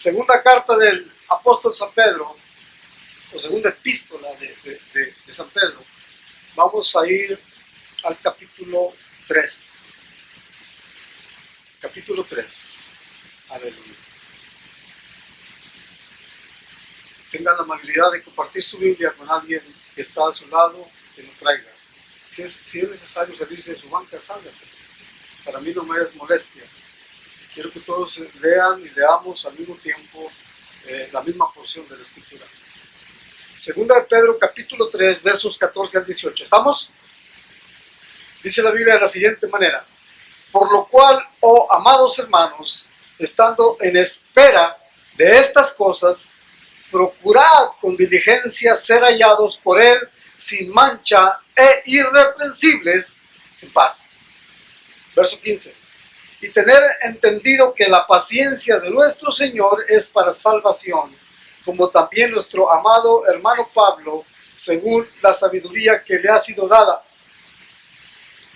segunda carta del apóstol San Pedro, o segunda epístola de San Pedro, vamos a ir al capítulo 3. Capítulo 3. Aleluya. Tengan la amabilidad de compartir su Biblia con alguien que está a su lado, que lo traiga. Si es necesario salirse de su banca, sálgase. Para mí no me es molestia. Quiero que todos lean y leamos al mismo tiempo la misma porción de la Escritura. Segunda de Pedro, capítulo 3, versos 14 al 18. ¿Estamos? Dice la Biblia de la siguiente manera: por lo cual, oh amados hermanos, estando en espera de estas cosas, procurad con diligencia ser hallados por Él sin mancha e irreprensibles en paz. Verso 15. Y tener entendido que la paciencia de nuestro Señor es para salvación, como también nuestro amado hermano Pablo, según la sabiduría que le ha sido dada,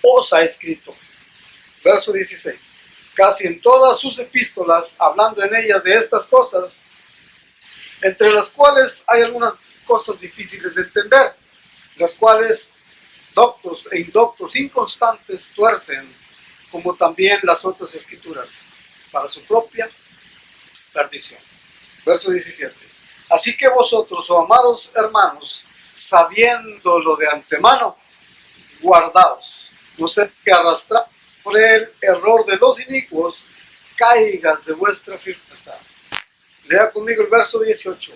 os ha escrito. Verso 16. Casi en todas sus epístolas, hablando en ellas de estas cosas, entre las cuales hay algunas cosas difíciles de entender, las cuales doctos e indoctos inconstantes tuercen, como también las otras escrituras, para su propia perdición. Verso 17. Así que vosotros, oh amados hermanos, sabiéndolo de antemano, guardaos, no sé que arrastrar por el error de los inicuos, caigas de vuestra firmeza. Lea conmigo el verso 18.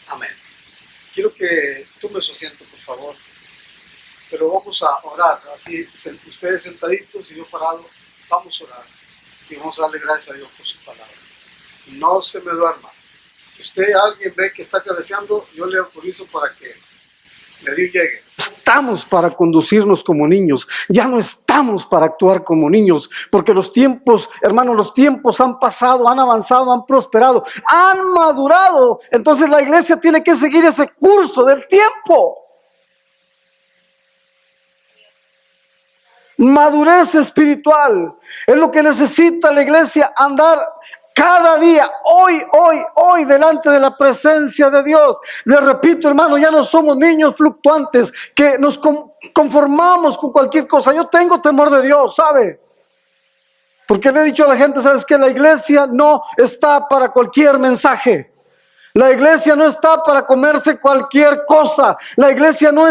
Amén. Quiero que tomes su asiento, por favor. Pero vamos a orar, así ustedes sentaditos y yo parado, vamos a orar. Y vamos a darle gracias a Dios por su palabra. No se me duerma. Si usted, alguien ve que está cabeceando, yo le autorizo para que le llegue. Estamos para conducirnos como niños, ya no estamos para actuar como niños, porque los tiempos, hermanos, los tiempos han pasado, han avanzado, han prosperado, han madurado. Entonces la iglesia tiene que seguir ese curso del tiempo. Madurez espiritual es lo que necesita la iglesia, andar cada día, hoy, delante de la presencia de Dios. Les repito, hermano, ya no somos niños fluctuantes que nos conformamos con cualquier cosa. Yo tengo temor de Dios, ¿sabe? Porque le he dicho a la gente, ¿sabes qué? La iglesia no está para cualquier mensaje. La iglesia no está para comerse cualquier cosa. La iglesia no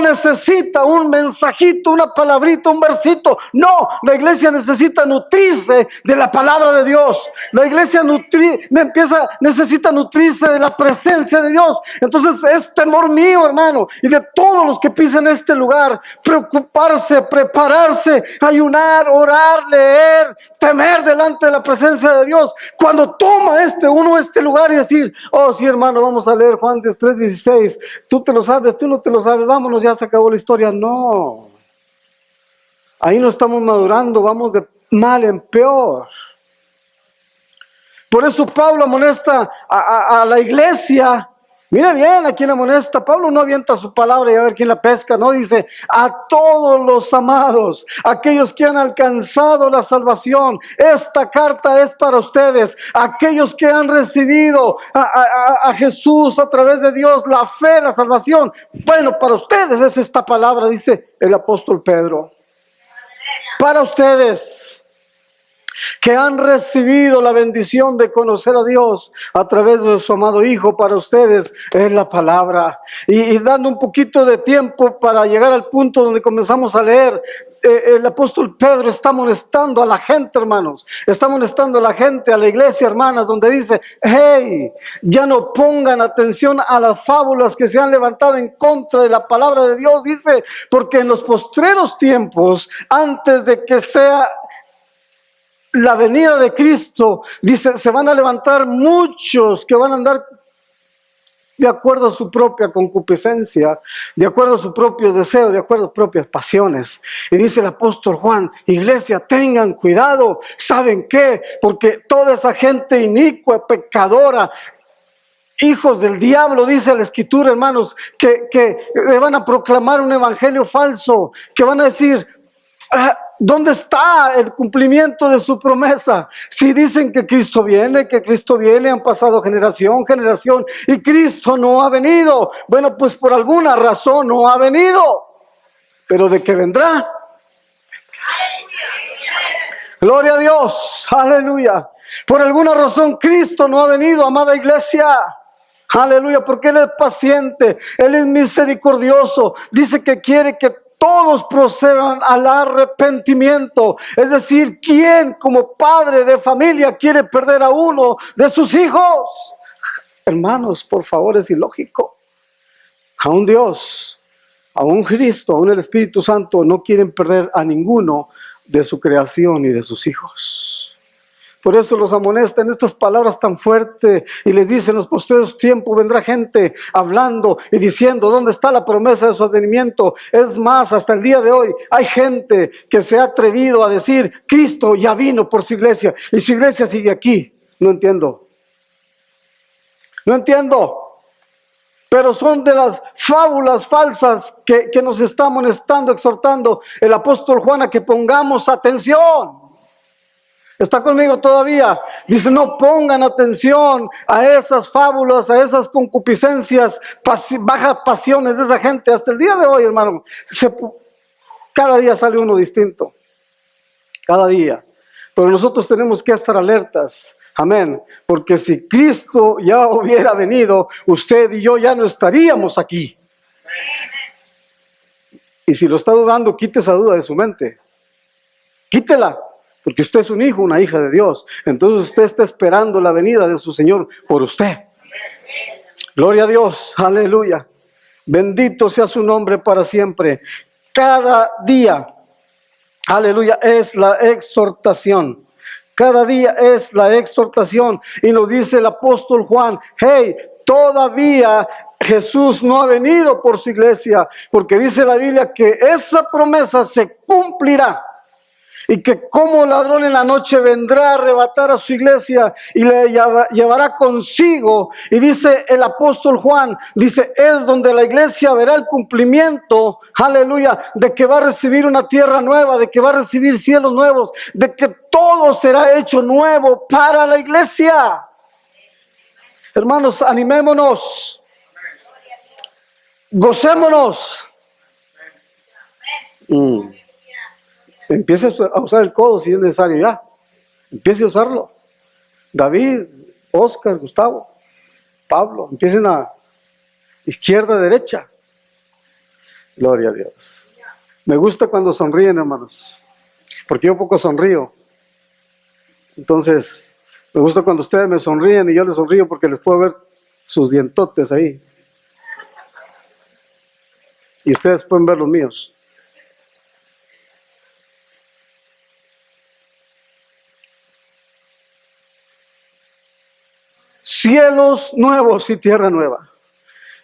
necesita un mensajito, una palabrita, un versito. No, la iglesia necesita nutrirse de la palabra de Dios. La iglesia necesita nutrirse de la presencia de Dios. Entonces es temor mío, hermano, y de todos los que pisan este lugar, preocuparse, prepararse, ayunar, orar, leer, temer delante de la presencia de Dios. Cuando toma uno este lugar y decir, oh sí, hermano, vamos a leer Juan 3:16, tú te lo sabes, tú no te lo sabes, vámonos, ya se acabó la historia. No, ahí no estamos madurando, vamos de mal en peor. Por eso Pablo amonesta a la iglesia. Mire bien a quién amonesta. Pablo no avienta su palabra y a ver quién la pesca, no, dice a todos los amados, aquellos que han alcanzado la salvación. Esta carta es para ustedes, aquellos que han recibido a Jesús a través de Dios, la fe, la salvación. Bueno, para ustedes es esta palabra, dice el apóstol Pedro. Para ustedes que han recibido la bendición de conocer a Dios a través de su amado Hijo, para ustedes es la palabra. Y dando un poquito de tiempo para llegar al punto donde comenzamos a leer, el apóstol Pedro está amonestando a la gente, hermanos, está amonestando a la gente, a la iglesia, hermanas, donde dice, hey, ya no pongan atención a las fábulas que se han levantado en contra de la palabra de Dios, dice, porque en los postreros tiempos, antes de que sea la venida de Cristo, dice, se van a levantar muchos que van a andar de acuerdo a su propia concupiscencia, de acuerdo a sus propios deseos, de acuerdo a sus propias pasiones. Y dice el apóstol Juan, iglesia, tengan cuidado. ¿Saben qué? Porque toda esa gente inicua, pecadora, hijos del diablo, dice la Escritura, hermanos, que van a proclamar un evangelio falso, que van a decir, ¿dónde está el cumplimiento de su promesa? Si dicen que Cristo viene, han pasado generación, y Cristo no ha venido. Bueno, pues por alguna razón no ha venido, pero de que vendrá. Gloria a Dios, aleluya. Por alguna razón Cristo no ha venido, amada iglesia. Aleluya, porque Él es paciente, Él es misericordioso. Dice que quiere que todos procedan al arrepentimiento. Es decir, ¿quién como padre de familia quiere perder a uno de sus hijos? Hermanos, por favor, es ilógico. Aún Dios, aún Cristo, aún el Espíritu Santo no quieren perder a ninguno de su creación y de sus hijos. Por eso los amonesta en estas palabras tan fuertes y les dice: en los postreros tiempos vendrá gente hablando y diciendo ¿dónde está la promesa de su advenimiento? Es más, hasta el día de hoy hay gente que se ha atrevido a decir: Cristo ya vino por su iglesia y su iglesia sigue aquí. No entiendo. Pero son de las fábulas falsas que nos está amonestando, exhortando el apóstol Juan a que pongamos atención. ¿Está conmigo todavía? Dice: no pongan atención a esas fábulas, a esas concupiscencias, bajas pasiones de esa gente. Hasta el día de hoy, hermano, cada día sale uno distinto. Cada día. Pero nosotros tenemos que estar alertas. Amén. Porque si Cristo ya hubiera venido, usted y yo ya no estaríamos aquí. Y si lo está dudando, quite esa duda de su mente. Quítela. Porque usted es un hijo, una hija de Dios. Entonces usted está esperando la venida de su Señor por usted. Gloria a Dios. Aleluya. Bendito sea su nombre para siempre. Cada día, aleluya, es la exhortación. Cada día es la exhortación. Y nos dice el apóstol Juan: hey, todavía Jesús no ha venido por su iglesia. Porque dice la Biblia que esa promesa se cumplirá. Y que como ladrón en la noche vendrá a arrebatar a su iglesia y le llevará consigo. Y dice el apóstol Juan, dice: es donde la iglesia verá el cumplimiento, aleluya, de que va a recibir una tierra nueva, de que va a recibir cielos nuevos, de que todo será hecho nuevo para la iglesia. Hermanos, animémonos, gocémonos. Empiece a usar el codo si es necesario ya. Empiece a usarlo. David, Oscar, Gustavo, Pablo, empiecen a izquierda, derecha. Gloria a Dios. Me gusta cuando sonríen, hermanos, porque yo poco sonrío. Entonces, me gusta cuando ustedes me sonríen y yo les sonrío porque les puedo ver sus dientotes ahí. Y ustedes pueden ver los míos. Cielos nuevos y tierra nueva.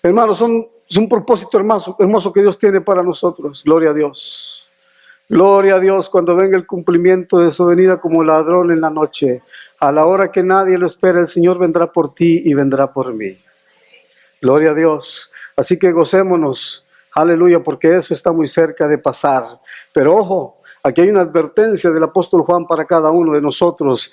Hermanos, es un propósito hermoso que Dios tiene para nosotros. Gloria a Dios. Gloria a Dios cuando venga el cumplimiento de su venida como ladrón en la noche. A la hora que nadie lo espera, el Señor vendrá por ti y vendrá por mí. Gloria a Dios. Así que gocémonos. Aleluya, porque eso está muy cerca de pasar. Pero ojo, aquí hay una advertencia del apóstol Juan para cada uno de nosotros.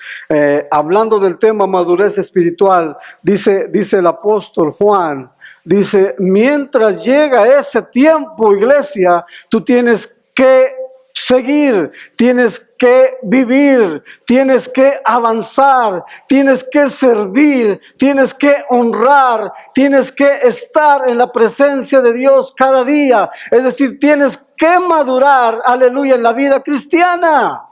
Hablando del tema madurez espiritual, dice el apóstol Juan, dice: mientras llega ese tiempo, iglesia, tú tienes que seguir, tienes que vivir, tienes que avanzar, tienes que servir, tienes que honrar, tienes que estar en la presencia de Dios cada día. Es decir, tienes que madurar, aleluya, en la vida cristiana.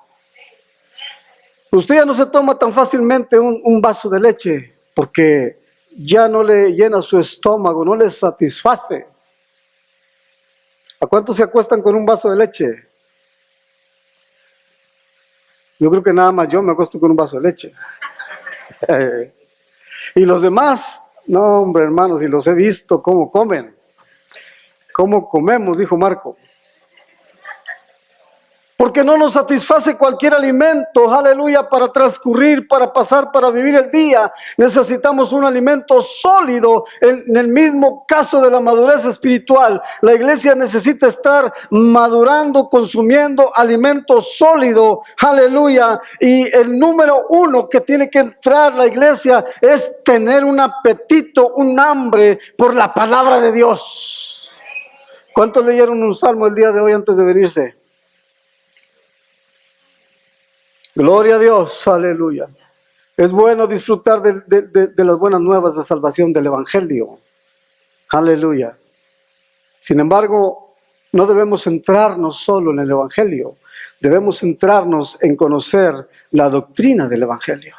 Usted ya no se toma tan fácilmente un vaso de leche porque ya no le llena su estómago, no le satisface. ¿A cuántos se acuestan con un vaso de leche? Yo creo que nada más yo me acuesto con un vaso de leche. Y los demás, no hombre, hermanos, y los he visto cómo comen. ¿Cómo comemos?, dijo Marco. Porque no nos satisface cualquier alimento, aleluya, para transcurrir, para pasar, para vivir el día. Necesitamos un alimento sólido. En el mismo caso de la madurez espiritual, la iglesia necesita estar madurando, consumiendo alimento sólido, aleluya. Y el número uno que tiene que entrar la iglesia es tener un apetito, un hambre por la palabra de Dios. ¿Cuántos leyeron un salmo el día de hoy antes de venirse? Gloria a Dios, aleluya. Es bueno disfrutar de las buenas nuevas de salvación del Evangelio. Aleluya. Sin embargo, no debemos centrarnos solo en el Evangelio. Debemos centrarnos en conocer la doctrina del Evangelio.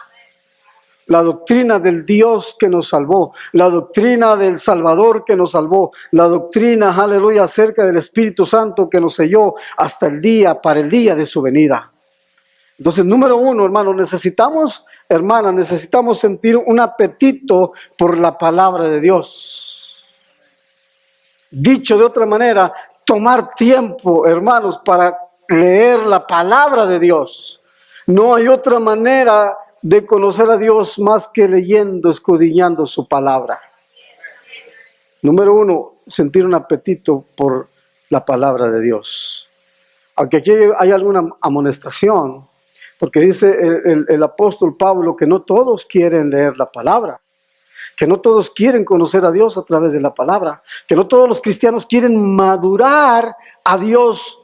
La doctrina del Dios que nos salvó. La doctrina del Salvador que nos salvó. La doctrina, aleluya, acerca del Espíritu Santo que nos selló hasta el día, para el día de su venida. Entonces, número uno, hermano, necesitamos sentir un apetito por la palabra de Dios. Dicho de otra manera, tomar tiempo, hermanos, para leer la palabra de Dios. No hay otra manera de conocer a Dios más que leyendo, escudriñando su palabra. Número uno, sentir un apetito por la palabra de Dios. Aunque aquí hay alguna amonestación, porque dice el apóstol Pablo que no todos quieren leer la palabra, que no todos quieren conocer a Dios a través de la palabra, que no todos los cristianos quieren madurar a Dios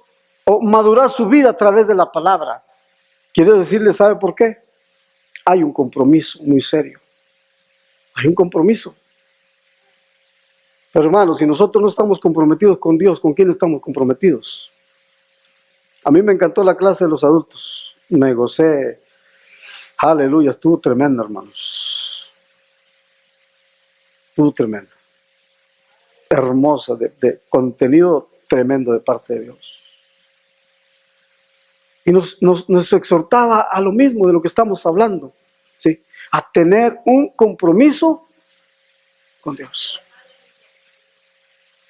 o madurar su vida a través de la palabra. Quiero decirle, ¿sabe por qué? Hay un compromiso muy serio. Hay un compromiso. Pero hermanos, si nosotros no estamos comprometidos con Dios, ¿con quién estamos comprometidos? A mí me encantó la clase de los adultos. Me gocé, aleluya, estuvo tremendo, hermanos. Estuvo tremendo. Hermosa, de contenido tremendo de parte de Dios. Y nos exhortaba a lo mismo de lo que estamos hablando, ¿sí? A tener un compromiso con Dios.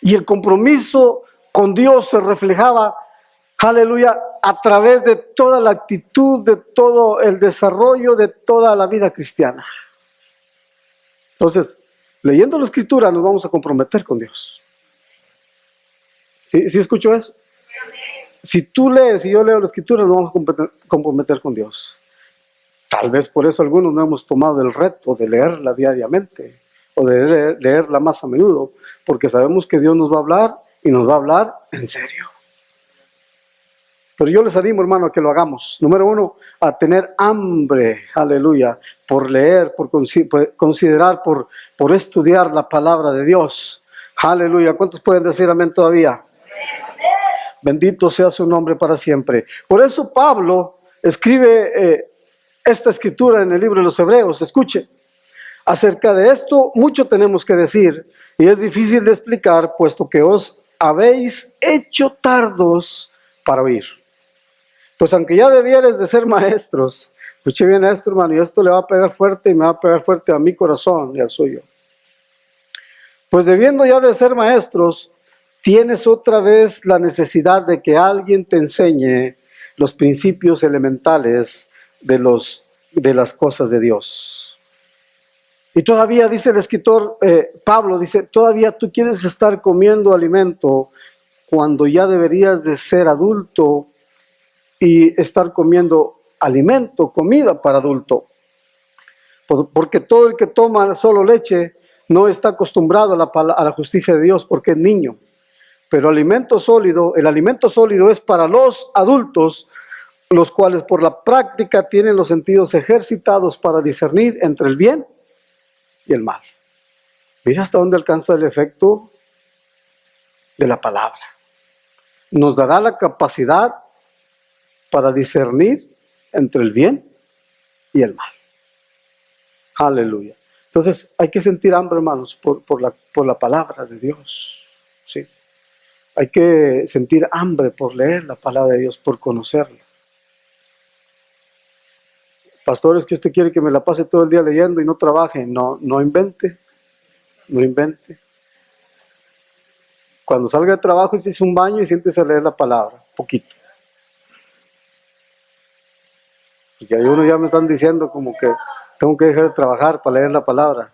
Y el compromiso con Dios se reflejaba, aleluya, a través de toda la actitud, de todo el desarrollo, de toda la vida cristiana. Entonces, leyendo la Escritura nos vamos a comprometer con Dios. ¿Sí escucho eso? Si tú lees y yo leo la Escritura, nos vamos a comprometer con Dios. Tal vez por eso algunos no hemos tomado el reto de leerla diariamente o de leerla más a menudo, porque sabemos que Dios nos va a hablar y nos va a hablar en serio. Pero yo les animo, hermano, a que lo hagamos. Número uno, a tener hambre, aleluya, por leer, por considerar, por estudiar la palabra de Dios. Aleluya. ¿Cuántos pueden decir amén todavía? Amén. Bendito sea su nombre para siempre. Por eso Pablo escribe esta escritura en el libro de los Hebreos. Escuche, acerca de esto mucho tenemos que decir y es difícil de explicar, puesto que os habéis hecho tardos para oír. Pues aunque ya debieres de ser maestros, escuche bien esto, hermano, y esto le va a pegar fuerte y me va a pegar fuerte a mi corazón y al suyo. Pues debiendo ya de ser maestros, tienes otra vez la necesidad de que alguien te enseñe los principios elementales de las cosas de Dios. Y todavía dice el escritor Pablo, dice, todavía tú quieres estar comiendo alimento cuando ya deberías de ser adulto y estar comiendo alimento, comida para adulto. Porque todo el que toma solo leche no está acostumbrado a la justicia de Dios porque es niño. Pero el alimento sólido es para los adultos, los cuales por la práctica tienen los sentidos ejercitados para discernir entre el bien y el mal. Mira hasta dónde alcanza el efecto de la palabra. Nos dará la capacidad para discernir entre el bien y el mal. Aleluya. Entonces hay que sentir hambre, hermanos, por la palabra de Dios. ¿Sí? Hay que sentir hambre por leer la palabra de Dios, por conocerla. Pastor, es que usted quiere que me la pase todo el día leyendo y no trabaje. No invente. No invente. Cuando salga de trabajo, se hizo un baño y siéntese a leer la palabra, poquito. Y hay uno ya me están diciendo como que tengo que dejar de trabajar para leer la palabra.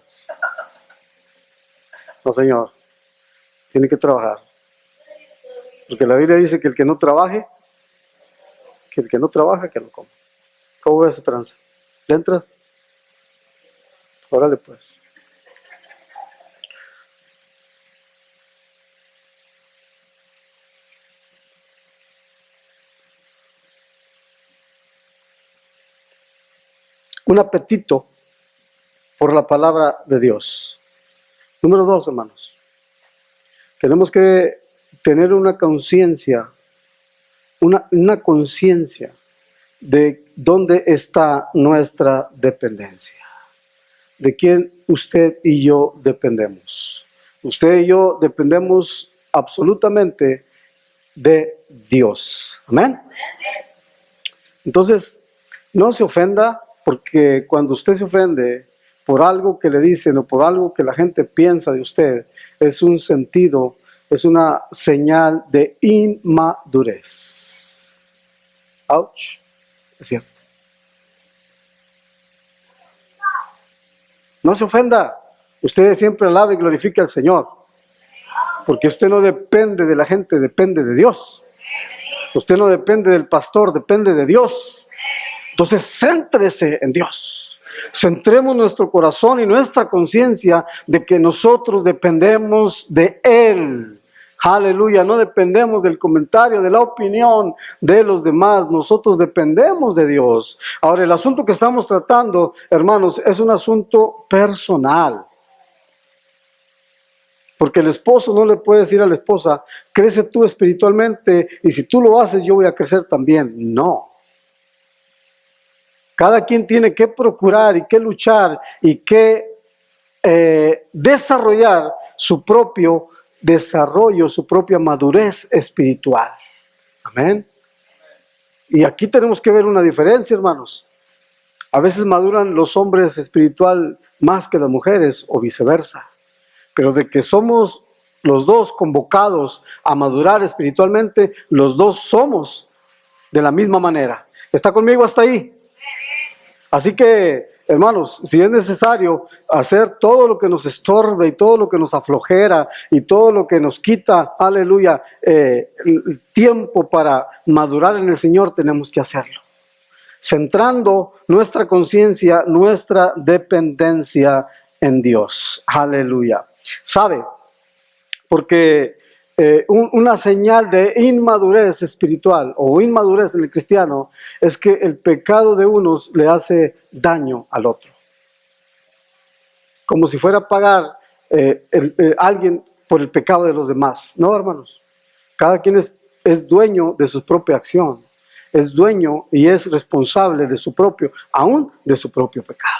No, Señor, tiene que trabajar. Porque la Biblia dice que el que no trabaje, que no coma. ¿Cómo ves, Esperanza? ¿Le entras? Órale pues. Un apetito por la palabra de Dios. Número 2, hermanos. Tenemos que tener una conciencia, una conciencia de dónde está nuestra dependencia. De quién usted y yo dependemos. Usted y yo dependemos absolutamente de Dios. Amén. Entonces, no se ofenda, porque cuando usted se ofende por algo que le dicen o por algo que la gente piensa de usted, es un sentido, es una señal de inmadurez. Ouch. Es cierto. No se ofenda. Usted siempre alabe y glorifique al Señor. Porque usted no depende de la gente, depende de Dios. Usted no depende del pastor, depende de Dios. Entonces, céntrese en Dios. Centremos nuestro corazón y nuestra conciencia de que nosotros dependemos de Él. Aleluya, no dependemos del comentario, de la opinión de los demás. Nosotros dependemos de Dios. Ahora, el asunto que estamos tratando, hermanos, es un asunto personal. Porque el esposo no le puede decir a la esposa, crece tú espiritualmente y si tú lo haces, yo voy a crecer también. No. Cada quien tiene que procurar y que luchar y que desarrollar su propio desarrollo, su propia madurez espiritual. Amén. Y aquí tenemos que ver una diferencia, hermanos. A veces maduran los hombres espiritual más que las mujeres o viceversa. Pero de que somos los dos convocados a madurar espiritualmente, los dos somos de la misma manera. ¿Está conmigo hasta ahí? Así que, hermanos, si es necesario hacer todo lo que nos estorbe y todo lo que nos aflojera y todo lo que nos quita, aleluya, el tiempo para madurar en el Señor, tenemos que hacerlo. Centrando nuestra conciencia, nuestra dependencia en Dios. Aleluya. ¿Sabe? Porque una señal de inmadurez espiritual o inmadurez en el cristiano es que el pecado de unos le hace daño al otro. Como si fuera a pagar alguien por el pecado de los demás. No, hermanos. Cada quien es dueño de su propia acción. Es dueño y es responsable de su propio, aún de su propio pecado.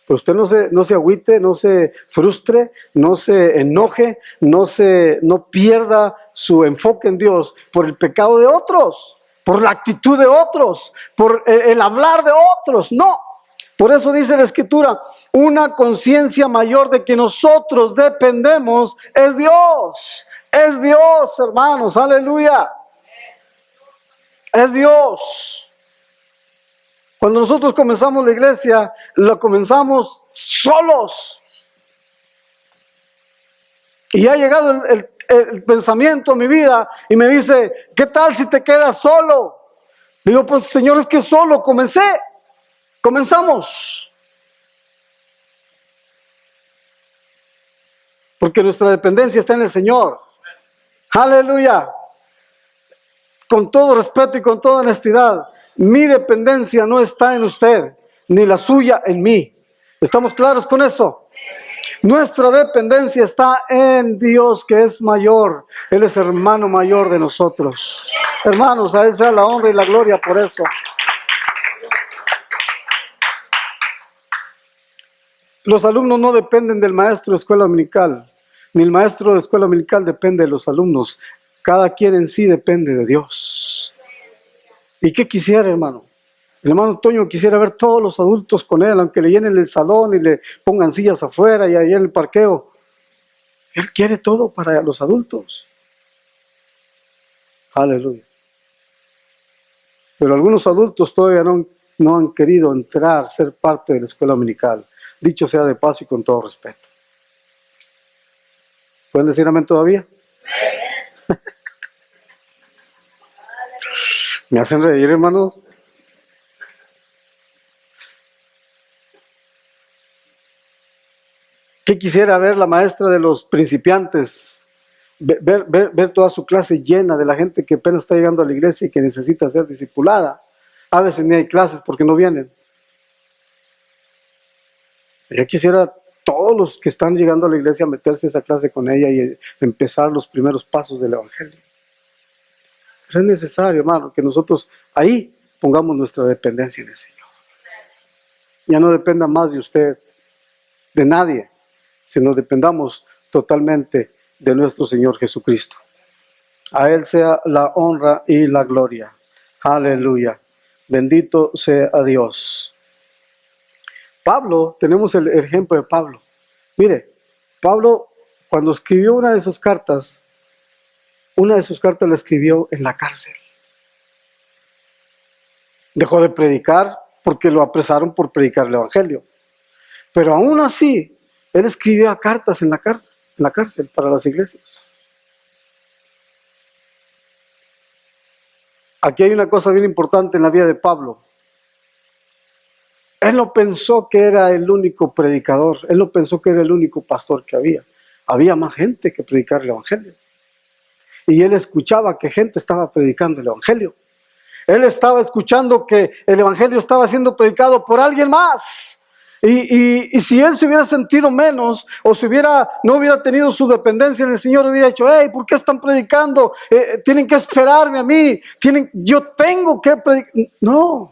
Pero usted no se agüite, no se frustre, no se enoje, no pierda su enfoque en Dios por el pecado de otros, por la actitud de otros, por el hablar de otros. No. Por eso dice la Escritura, una conciencia mayor de que nosotros dependemos es Dios. Es Dios, hermanos. Aleluya. Es Dios. Cuando nosotros comenzamos la iglesia, lo comenzamos solos. Y ha llegado el pensamiento a mi vida y me dice, ¿qué tal si te quedas solo? Digo, pues Señor, es que solo comenzamos. Porque nuestra dependencia está en el Señor. Aleluya. Con todo respeto y con toda honestidad, mi dependencia no está en usted, ni la suya en mí. ¿Estamos claros con eso? Nuestra dependencia está en Dios, que es mayor. Él es hermano mayor de nosotros. Hermanos, a Él sea la honra y la gloria por eso. Los alumnos no dependen del maestro de escuela dominical, ni el maestro de escuela dominical depende de los alumnos. Cada quien en sí depende de Dios. ¿Y qué quisiera, hermano? El hermano Toño quisiera ver todos los adultos con él, aunque le llenen el salón y le pongan sillas afuera y ahí en el parqueo. Él quiere todo para los adultos. Aleluya. Pero algunos adultos todavía no no han querido entrar, ser parte de la escuela dominical. Dicho sea de paso y con todo respeto. ¿Pueden decir amén todavía? Me hacen reír, hermanos. ¿Qué quisiera ver la maestra de los principiantes? Ver toda su clase llena de la gente que apenas está llegando a la iglesia y que necesita ser discipulada. A veces ni hay clases porque no vienen. Yo quisiera todos los que están llegando a la iglesia meterse a esa clase con ella y empezar los primeros pasos del evangelio. Pero es necesario, hermano, que nosotros ahí pongamos nuestra dependencia en el Señor. Ya no dependa más de usted, de nadie, sino dependamos totalmente de nuestro Señor Jesucristo. A Él sea la honra y la gloria. Aleluya. Bendito sea Dios. Pablo, tenemos el ejemplo de Pablo. Mire, Pablo, cuando escribió una de sus cartas la escribió en la cárcel. Dejó de predicar porque lo apresaron por predicar el evangelio. Pero aún así, él escribía cartas en la cárcel para las iglesias. Aquí hay una cosa bien importante en la vida de Pablo. Él no pensó que era el único predicador, él no pensó que era el único pastor que había. Había más gente que predicar el evangelio. Y él escuchaba que gente estaba predicando el evangelio. Él estaba escuchando que el evangelio estaba siendo predicado por alguien más. Y si él se hubiera sentido menos, o no hubiera tenido su dependencia en el Señor, hubiera dicho, hey, ¿por qué están predicando? Tienen que esperarme a mí, yo tengo que predicar. No.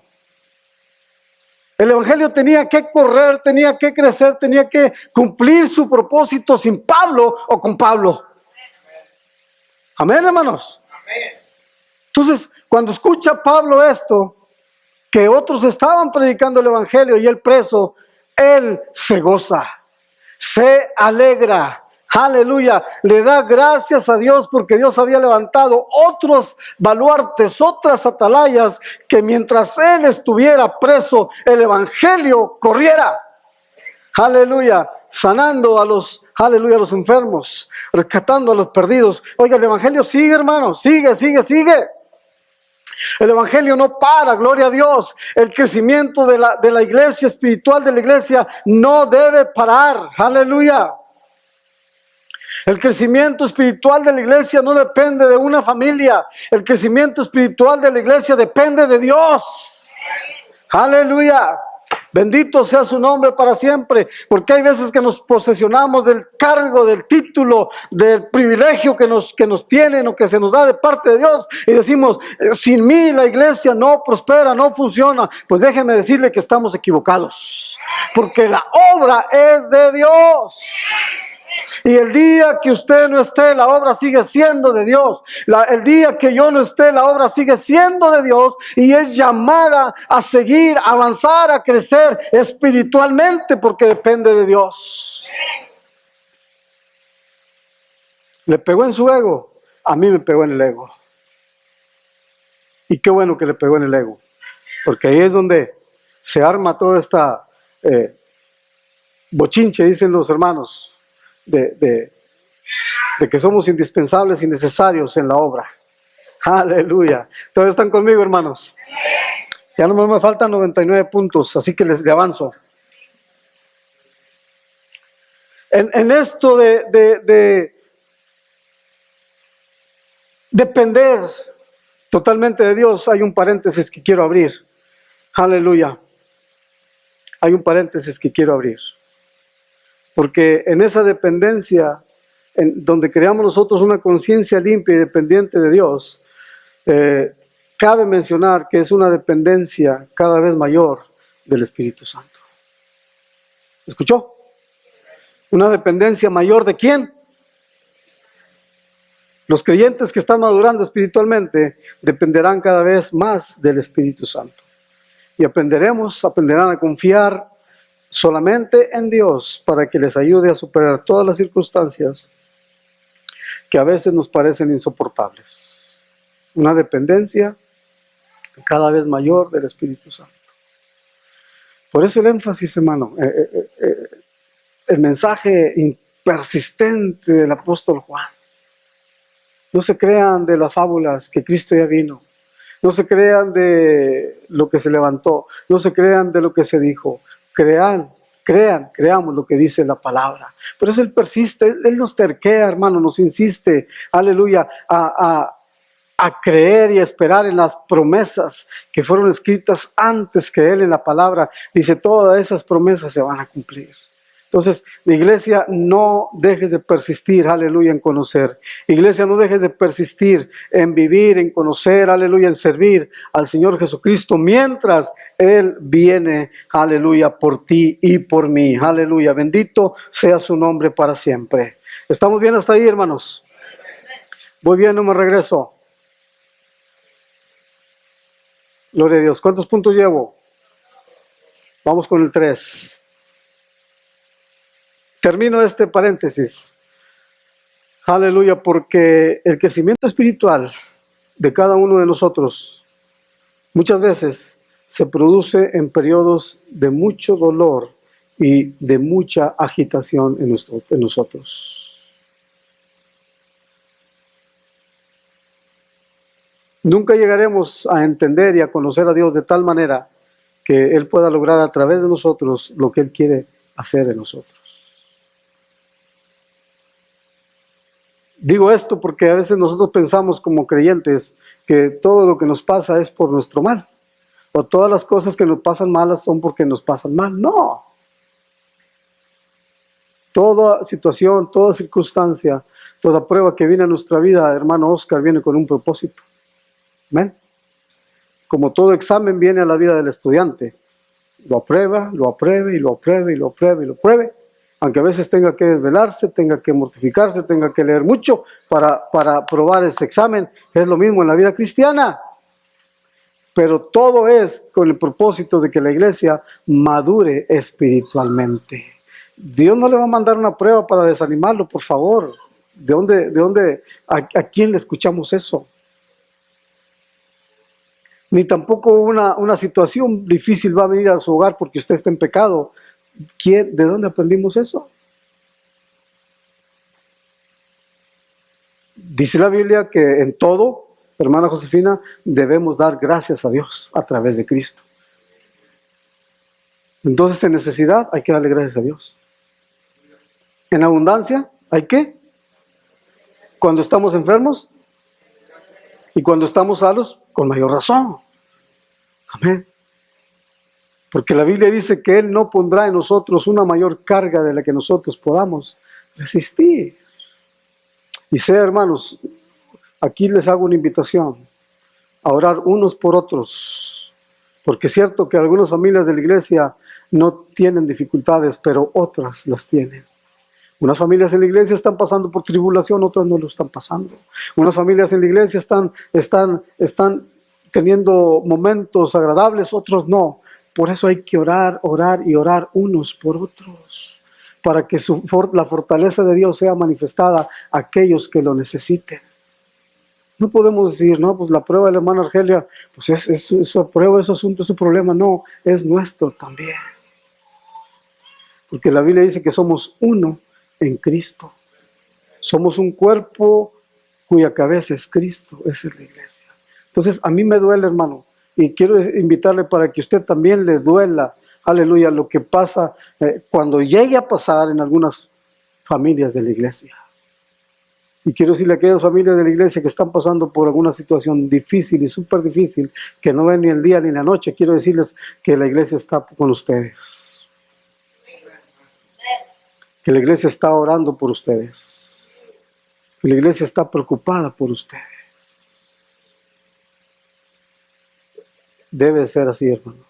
El evangelio tenía que correr, tenía que crecer, tenía que cumplir su propósito sin Pablo o con Pablo. Amén, hermanos. Amén. Entonces, cuando escucha Pablo esto, que otros estaban predicando el evangelio y él preso, él se goza, se alegra. Aleluya, le da gracias a Dios porque Dios había levantado otros baluartes, otras atalayas, que mientras él estuviera preso, el evangelio corriera. Aleluya, sanando a los enfermos, rescatando a los perdidos. Oiga, el evangelio sigue, hermano, sigue. El evangelio no para, gloria a Dios. El crecimiento de la iglesia espiritual, de la iglesia, no debe parar. Aleluya. El crecimiento espiritual de la iglesia no depende de una familia. El crecimiento espiritual de la iglesia depende de Dios. Aleluya. Bendito sea su nombre para siempre. Porque hay veces que nos posesionamos del cargo, del título, del privilegio que nos tienen o que se nos da de parte de Dios. Y decimos, sin mí la iglesia no prospera, no funciona. Pues déjenme decirle que estamos equivocados. Porque la obra es de Dios. Y el día que usted no esté, la obra sigue siendo de Dios. El día que yo no esté, la obra sigue siendo de Dios. Y es llamada a seguir, a avanzar, a crecer espiritualmente porque depende de Dios. ¿Le pegó en su ego? A mí me pegó en el ego. Y qué bueno que le pegó en el ego. Porque ahí es donde se arma toda esta bochinche, dicen los hermanos. De que somos indispensables y necesarios en la obra. Aleluya. ¿Todos están conmigo, hermanos? Ya no me faltan 99 puntos, así que les avanzo. En esto de depender totalmente de Dios, hay un paréntesis que quiero abrir. Aleluya. Hay un paréntesis que quiero abrir. Porque en esa dependencia, donde creamos nosotros una conciencia limpia y dependiente de Dios, cabe mencionar que es una dependencia cada vez mayor del Espíritu Santo. ¿Escuchó? Una dependencia mayor ¿de quién? Los creyentes que están madurando espiritualmente dependerán cada vez más del Espíritu Santo. Y aprenderán a confiar solamente en Dios para que les ayude a superar todas las circunstancias que a veces nos parecen insoportables. Una dependencia cada vez mayor del Espíritu Santo. Por eso el énfasis, hermano, el mensaje persistente del apóstol Juan. No se crean de las fábulas que Cristo ya vino. No se crean de lo que se levantó. No se crean de lo que se dijo. Creamos lo que dice la palabra. Por eso Él persiste, Él nos terquea, hermano, nos insiste, aleluya, a creer y a esperar en las promesas que fueron escritas antes que Él en la palabra. Dice, todas esas promesas se van a cumplir. Entonces, la iglesia, no dejes de persistir, aleluya, en conocer. Iglesia, no dejes de persistir en vivir, en conocer, aleluya, en servir al Señor Jesucristo mientras Él viene, aleluya, por ti y por mí. Aleluya, bendito sea su nombre para siempre. ¿Estamos bien hasta ahí, hermanos? Voy bien, no me regreso. Gloria a Dios. ¿Cuántos puntos llevo? Vamos con el 3. Termino este paréntesis. Aleluya, porque el crecimiento espiritual de cada uno de nosotros muchas veces se produce en periodos de mucho dolor y de mucha agitación en nosotros. Nunca llegaremos a entender y a conocer a Dios de tal manera que Él pueda lograr a través de nosotros lo que Él quiere hacer en nosotros. Digo esto porque a veces nosotros pensamos como creyentes que todo lo que nos pasa es por nuestro mal. O todas las cosas que nos pasan malas son porque nos pasan mal. No. Toda situación, toda circunstancia, toda prueba que viene a nuestra vida, hermano Oscar, viene con un propósito. ¿Ven? Como todo examen viene a la vida del estudiante. Lo aprueba, lo apruebe y lo apruebe y lo apruebe y lo apruebe. Aunque a veces tenga que desvelarse, tenga que mortificarse, tenga que leer mucho para aprobar ese examen. Es lo mismo en la vida cristiana. Pero todo es con el propósito de que la iglesia madure espiritualmente. Dios no le va a mandar una prueba para desanimarlo, por favor. ¿A quién le escuchamos eso? Ni tampoco una situación difícil va a venir a su hogar porque usted está en pecado. ¿De dónde aprendimos eso? Dice la Biblia que en todo, hermana Josefina, debemos dar gracias a Dios a través de Cristo. Entonces, en necesidad hay que darle gracias a Dios. En abundancia, ¿hay qué? Cuando estamos enfermos y cuando estamos sanos, con mayor razón. Amén. Porque la Biblia dice que Él no pondrá en nosotros una mayor carga de la que nosotros podamos resistir. Y hermanos, aquí les hago una invitación a orar unos por otros. Porque es cierto que algunas familias de la iglesia no tienen dificultades, pero otras las tienen. Unas familias en la iglesia están pasando por tribulación, otras no lo están pasando. Unas familias en la iglesia están teniendo momentos agradables, otros no. Por eso hay que orar y orar unos por otros, para que la fortaleza de Dios sea manifestada a aquellos que lo necesiten. No podemos decir, no, pues la prueba de la hermana Argelia, pues es su prueba, es su asunto, es su problema. No, es nuestro también. Porque la Biblia dice que somos uno en Cristo. Somos un cuerpo cuya cabeza es Cristo, esa es la iglesia. Entonces, a mí me duele, hermano. Y quiero invitarle para que usted también le duela, aleluya, lo que pasa cuando llegue a pasar en algunas familias de la iglesia. Y quiero decirle a aquellas familias de la iglesia que están pasando por alguna situación difícil y súper difícil, que no ven ni el día ni la noche, quiero decirles que la iglesia está con ustedes. Que la iglesia está orando por ustedes. Que la iglesia está preocupada por ustedes. Debe ser así, hermanos.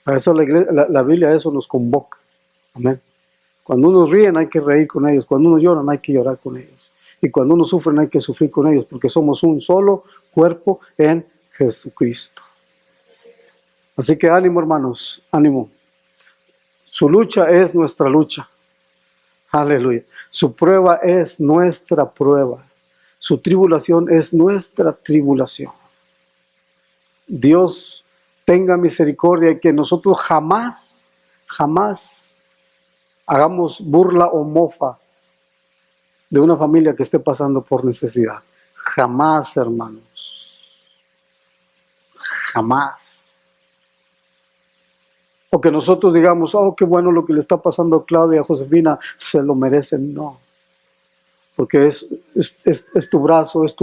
A eso la Biblia a eso nos convoca. Amén. Cuando unos ríen hay que reír con ellos. Cuando unos lloran hay que llorar con ellos. Y cuando unos sufren hay que sufrir con ellos. Porque somos un solo cuerpo en Jesucristo. Así que ánimo, hermanos. Ánimo. Su lucha es nuestra lucha. Aleluya. Su prueba es nuestra prueba. Su tribulación es nuestra tribulación. Dios tenga misericordia y que nosotros jamás hagamos burla o mofa de una familia que esté pasando por necesidad. Jamás, hermanos. Jamás. O que nosotros digamos, oh, qué bueno lo que le está pasando a Claudia y a Josefina, se lo merecen. No. Porque es tu brazo, es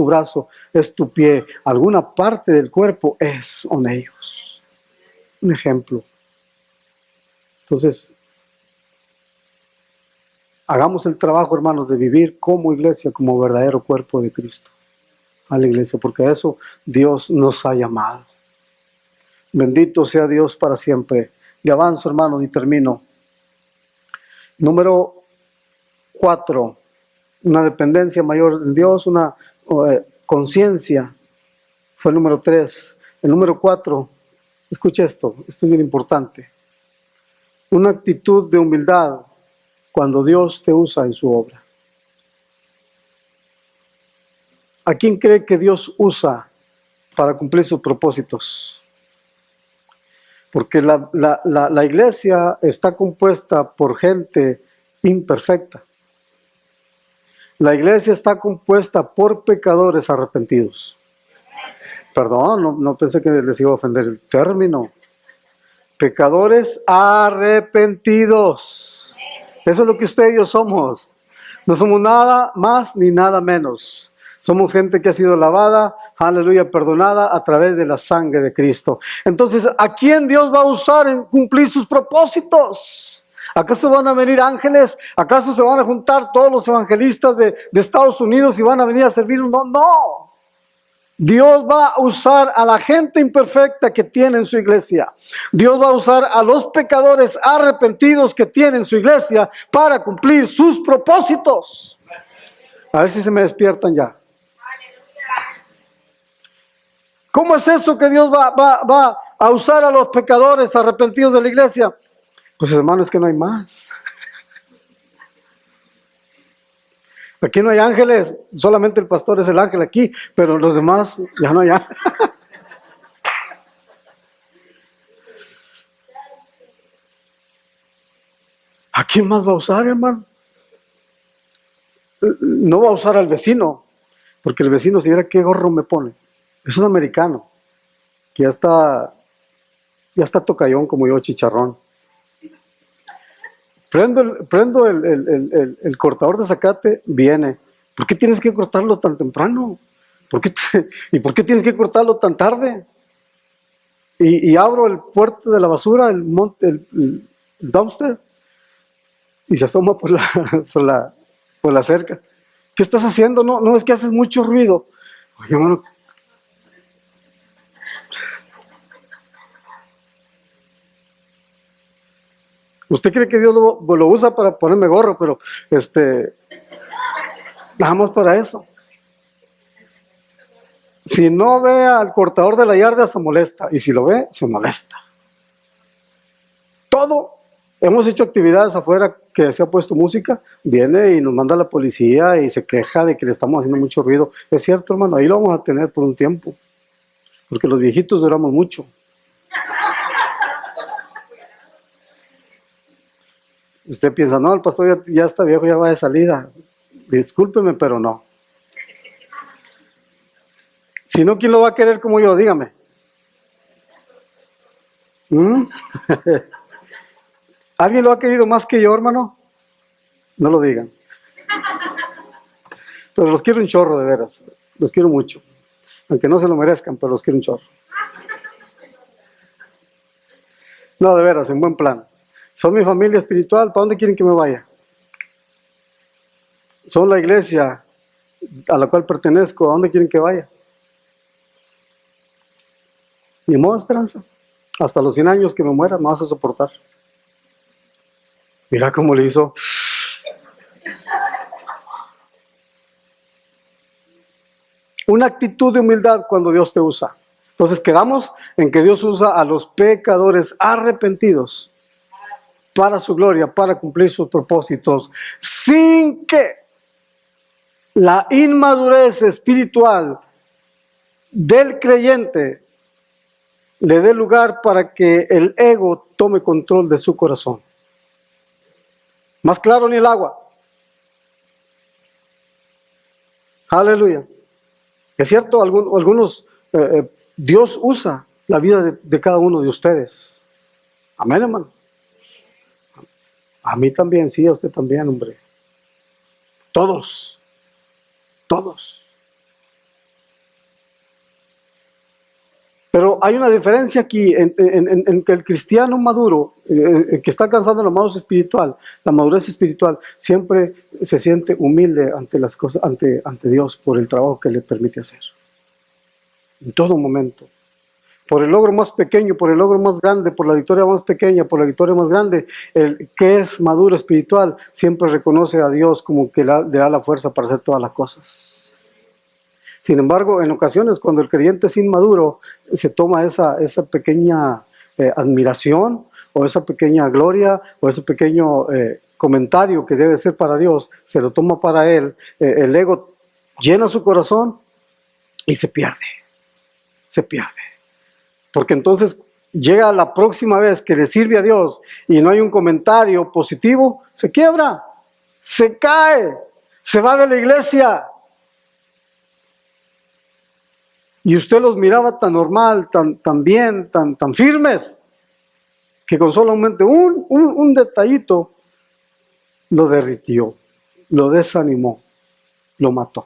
tu pie. Alguna parte del cuerpo son ellos. Un ejemplo. Entonces, hagamos el trabajo, hermanos, de vivir como iglesia, como verdadero cuerpo de Cristo. A la iglesia, porque a eso Dios nos ha llamado. Bendito sea Dios para siempre. Y avanzo, hermanos, y termino. Número 4. Una dependencia mayor en Dios, una conciencia. Fue el número 3. El número 4, escucha esto es bien importante. Una actitud de humildad cuando Dios te usa en su obra. ¿A quién cree que Dios usa para cumplir sus propósitos? Porque la iglesia está compuesta por gente imperfecta. La iglesia está compuesta por pecadores arrepentidos. Perdón, no pensé que les iba a ofender el término. Pecadores arrepentidos. Eso es lo que usted y yo somos. No somos nada más ni nada menos. Somos gente que ha sido lavada, aleluya, perdonada a través de la sangre de Cristo. Entonces, ¿a quién Dios va a usar en cumplir sus propósitos? ¿Acaso van a venir ángeles? ¿Acaso se van a juntar todos los evangelistas de Estados Unidos y van a venir a servir? No. Dios va a usar a la gente imperfecta que tiene en su iglesia. Dios va a usar a los pecadores arrepentidos que tiene en su iglesia para cumplir sus propósitos. A ver si se me despiertan ya. ¿Cómo es eso que Dios va a usar a los pecadores arrepentidos de la iglesia? Pues hermanos, es que no hay más. Aquí no hay ángeles, solamente el pastor es el ángel aquí, pero los demás ya no hay ángeles. ¿A quién más va a usar, hermano? No va a usar al vecino, porque el vecino, si viera qué gorro me pone, es un americano, que ya está tocayón como yo, chicharrón. Prendo el cortador de zacate, viene. ¿Por qué tienes que cortarlo tan temprano? ¿Y por qué tienes que cortarlo tan tarde? Y abro el puerto de la basura, el dumpster, y se asoma por la cerca. ¿Qué estás haciendo? No, es que haces mucho ruido. Oye, hermano, usted cree que Dios lo usa para ponerme gorro, pero nada más para eso. Si no ve al cortador de la yarda, se molesta. Y si lo ve, se molesta. Todo. Hemos hecho actividades afuera que se ha puesto música. Viene y nos manda la policía y se queja de que le estamos haciendo mucho ruido. Es cierto, hermano, ahí lo vamos a tener por un tiempo. Porque los viejitos duramos mucho. Usted piensa, no, el pastor ya está viejo, ya va de salida. Discúlpeme, pero no. Si no, ¿quién lo va a querer como yo? Dígame. ¿Alguien lo ha querido más que yo, hermano? No lo digan. Pero los quiero un chorro, de veras. Los quiero mucho. Aunque no se lo merezcan, pero los quiero un chorro. No, de veras, en buen plan. Son mi familia espiritual. ¿Para dónde quieren que me vaya? Son la iglesia a la cual pertenezco. ¿A dónde quieren que vaya? Ni modo, Esperanza. Hasta los 100 años que me muera me vas a soportar. Mira cómo le hizo. Una actitud de humildad cuando Dios te usa. Entonces quedamos en que Dios usa a los pecadores arrepentidos para su gloria, para cumplir sus propósitos, sin que la inmadurez espiritual del creyente le dé lugar para que el ego tome control de su corazón. Más claro ni el agua. Aleluya. Es cierto, algunos, Dios usa la vida de cada uno de ustedes. Amén, hermano. A mí también, sí, a usted también, hombre. Todos. Pero hay una diferencia aquí en que el cristiano maduro, que está alcanzando la madurez espiritual, siempre se siente humilde ante las cosas, ante Dios, por el trabajo que le permite hacer. En todo momento. Por el logro más pequeño, por el logro más grande, por la victoria más pequeña, por la victoria más grande, el que es maduro espiritual siempre reconoce a Dios como que le da la fuerza para hacer todas las cosas. Sin embargo, en ocasiones cuando el creyente es inmaduro, se toma esa pequeña admiración o esa pequeña gloria o ese pequeño comentario que debe ser para Dios, se lo toma para él, el ego llena su corazón y se pierde. Porque entonces llega la próxima vez que le sirve a Dios y no hay un comentario positivo, se quiebra, se cae, se va de la iglesia. Y usted los miraba tan normal, tan bien, tan firmes, que con solamente un detallito lo derritió, lo desanimó, lo mató.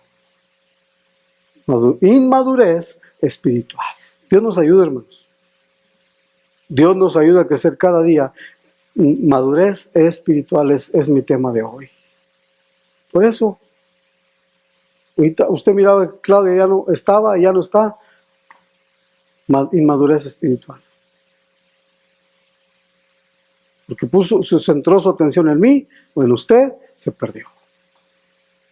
Inmadurez espiritual. Dios nos ayuda, hermanos. Dios nos ayuda a crecer cada día. Madurez espiritual es mi tema de hoy. Por eso, ahorita usted miraba que Claudia ya no estaba, ya no está. Inmadurez espiritual. Porque centró su atención en mí o en usted, se perdió.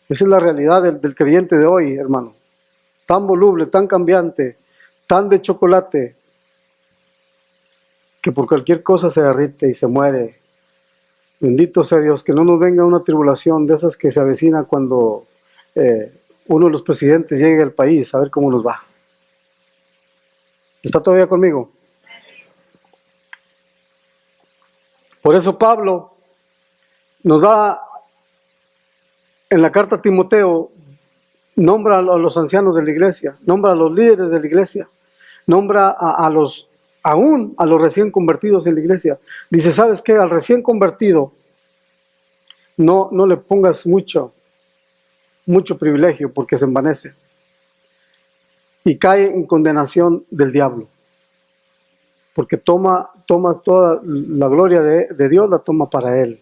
Esa es la realidad del creyente de hoy, hermano. Tan voluble, tan cambiante, tan de chocolate, que por cualquier cosa se derrite y se muere. Bendito sea Dios, que no nos venga una tribulación de esas que se avecina cuando uno de los presidentes llegue al país, a ver cómo nos va. ¿Está todavía conmigo? Por eso Pablo nos da en la carta a Timoteo, nombra a los ancianos de la iglesia, nombra a los líderes de la iglesia, nombra aún a los recién convertidos en la iglesia. Dice, ¿sabes qué? Al recién convertido no le pongas mucho privilegio porque se envanece y cae en condenación del diablo, porque toma toda la gloria de Dios, la toma para él.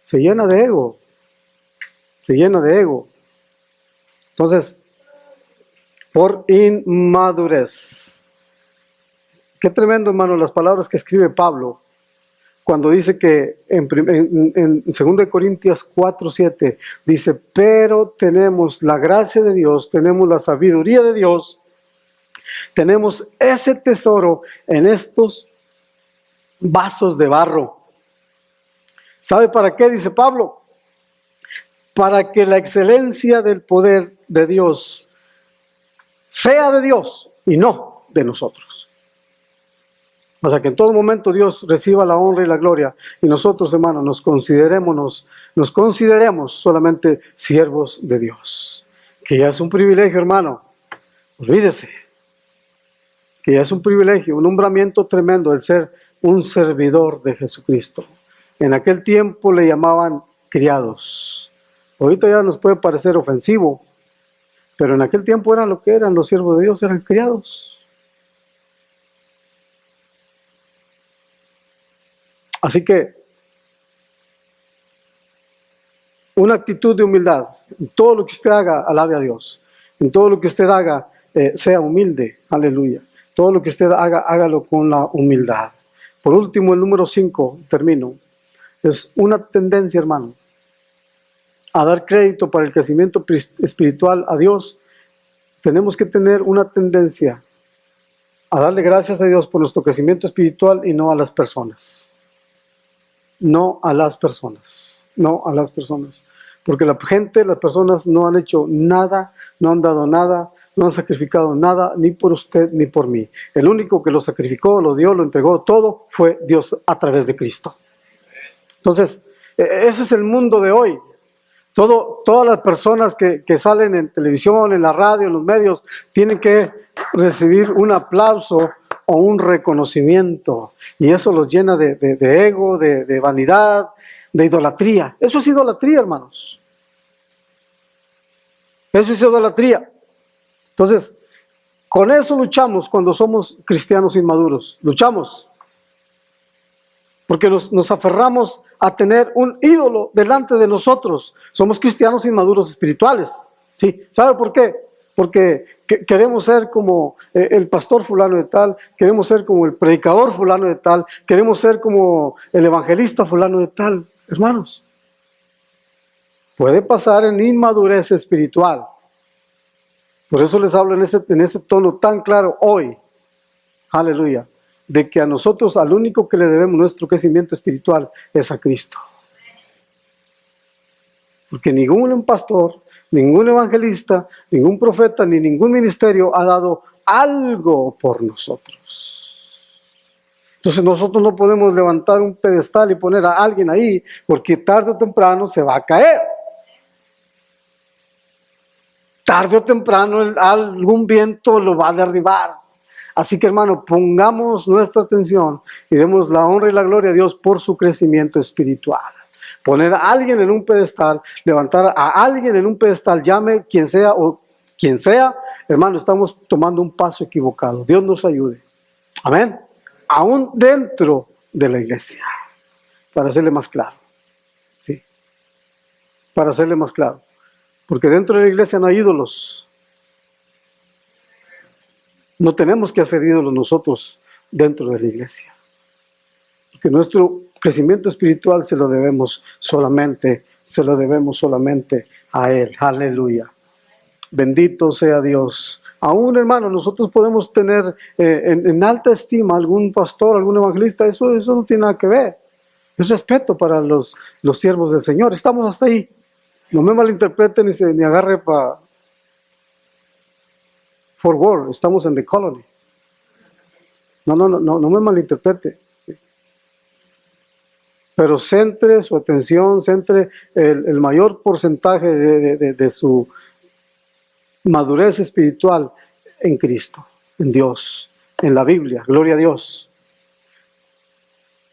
Se llena de ego. Entonces, por inmadurez. Qué tremendo, hermano, las palabras que escribe Pablo cuando dice que en 2 Corintios 4:7 dice, pero tenemos la gracia de Dios, tenemos la sabiduría de Dios, tenemos ese tesoro en estos vasos de barro. ¿Sabe para qué? Dice Pablo. Para que la excelencia del poder de Dios sea de Dios y no de nosotros. O sea, que en todo momento Dios reciba la honra y la gloria y nosotros, hermanos, nos consideremos solamente siervos de Dios. Que ya es un privilegio, hermano. Olvídese. Que ya es un privilegio, un nombramiento tremendo el ser un servidor de Jesucristo. En aquel tiempo le llamaban criados. Ahorita ya nos puede parecer ofensivo, pero en aquel tiempo eran lo que eran los siervos de Dios, eran criados. Así que, una actitud de humildad. En todo lo que usted haga, alabe a Dios. En todo lo que usted haga, sea humilde. Aleluya. Todo lo que usted haga, hágalo con la humildad. Por último, el número 5, termino. Es una tendencia, hermano, a dar crédito para el crecimiento espiritual a Dios. Tenemos que tener una tendencia a darle gracias a Dios por nuestro crecimiento espiritual y no a las personas. No a las personas. Porque las personas no han hecho nada, no han dado nada, no han sacrificado nada ni por usted ni por mí. El único que lo sacrificó, lo dio, lo entregó, todo fue Dios a través de Cristo. Entonces, ese es el mundo de hoy. Todas las personas que salen en televisión, en la radio, en los medios, tienen que recibir un aplauso o un reconocimiento. Y eso los llena de ego, de vanidad, de idolatría. Eso es idolatría, hermanos. Eso es idolatría. Entonces, con eso luchamos cuando somos cristianos inmaduros. Luchamos. Porque nos aferramos a tener un ídolo delante de nosotros. Somos cristianos inmaduros espirituales. ¿Sí? ¿Sabe por qué? Porque queremos ser como el pastor fulano de tal, queremos ser como el predicador fulano de tal, queremos ser como el evangelista fulano de tal. Hermanos, puede pasar en inmadurez espiritual. Por eso les hablo en ese tono tan claro hoy, aleluya, de que a nosotros, al único que le debemos nuestro crecimiento espiritual es a Cristo. Porque ningún pastor, ningún evangelista, ningún profeta, ni ningún ministerio ha dado algo por nosotros. Entonces nosotros no podemos levantar un pedestal y poner a alguien ahí, porque tarde o temprano se va a caer. Tarde o temprano algún viento lo va a derribar. Así que, hermano, pongamos nuestra atención y demos la honra y la gloria a Dios por su crecimiento espiritual. Poner a alguien en un pedestal, levantar a alguien en un pedestal, llame quien sea o quien sea, hermano, estamos tomando un paso equivocado. Dios nos ayude. Amén. Aún dentro de la iglesia. Para hacerle más claro. ¿Sí? Para hacerle más claro. Porque dentro de la iglesia no hay ídolos. No tenemos que hacer ídolos nosotros dentro de la iglesia. Porque nuestro crecimiento espiritual se lo debemos solamente a Él. Aleluya. Bendito sea Dios. Aún, hermano, nosotros podemos tener en alta estima algún pastor, algún evangelista. Eso no tiene nada que ver. Es respeto para los siervos del Señor. Estamos hasta ahí. No me malinterpreten ni agarre para for war. Estamos en the colony. No me malinterprete. Pero centre su atención, centre el mayor porcentaje de su madurez espiritual en Cristo, en Dios, en la Biblia. Gloria a Dios.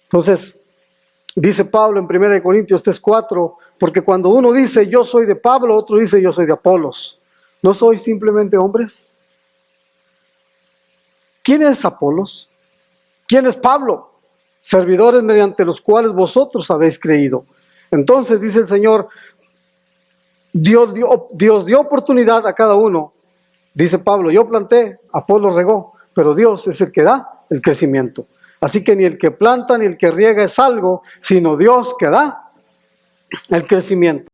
Entonces, dice Pablo en 1 Corintios 3:4, porque cuando uno dice yo soy de Pablo, otro dice yo soy de Apolos. ¿No sois simplemente hombres? ¿Quién es Apolos? ¿Quién es Pablo? Servidores mediante los cuales vosotros habéis creído. Entonces dice el Señor, Dios dio oportunidad a cada uno. Dice Pablo, yo planté, Apolo regó, pero Dios es el que da el crecimiento. Así que ni el que planta ni el que riega es algo, sino Dios que da el crecimiento.